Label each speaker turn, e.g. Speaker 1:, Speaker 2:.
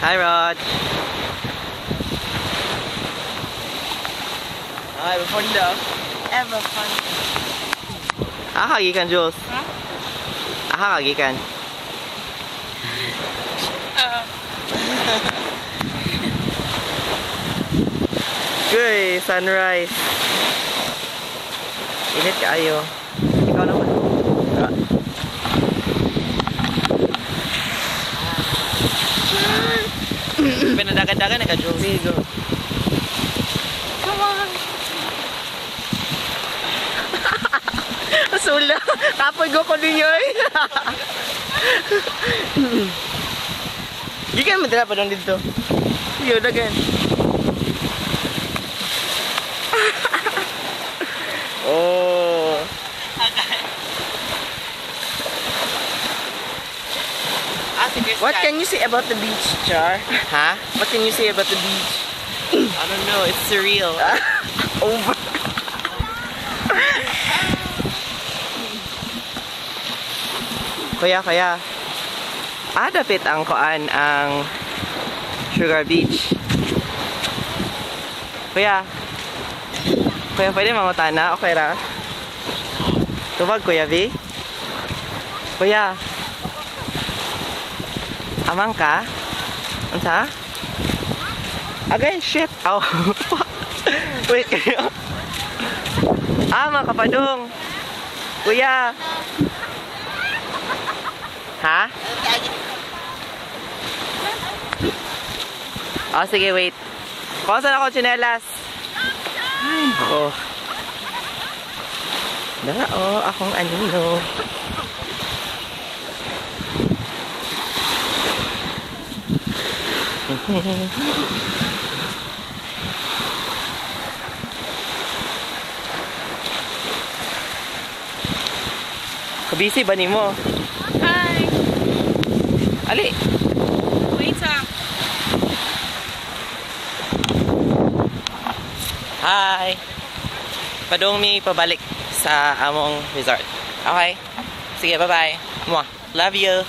Speaker 1: Hi, Rod. Hi, before the
Speaker 2: Ever fun.
Speaker 1: kagikan, Jules.
Speaker 2: Huh?
Speaker 1: Kagikan. Uy, sunrise. Init kaayo. Ikaw naman. Pinadagan-dagan na ka, Jules. Go.
Speaker 2: Come on.
Speaker 1: Sula. Kapoy ko ko ninyo eh. Gikan mo dala pa doon dito. Yo, dagan. Oh. What can you say about the beach, Char? Huh? What can you say about the beach? I don't know. It's surreal. Over. Kaya. Dapit ang kuan ang Sugar Beach. Kuya, pwede mangutana? Okay ra? Tubag, Kuya V? Kuya, amang ka? Unsa? Again, shit! Oh. Wait, kayo. Mga kapadong. Kuya. Ha? Oh, sige, wait. Kung saan ako tsinelas? Ay, ko. Dala, akong anino. Kabisi ba ni mo?
Speaker 2: Hi.
Speaker 1: Ali.
Speaker 2: Wait up.
Speaker 1: Hi. Padong mi pabalik sa among resort. Okay? Sige, bye-bye. Mwah. Love you.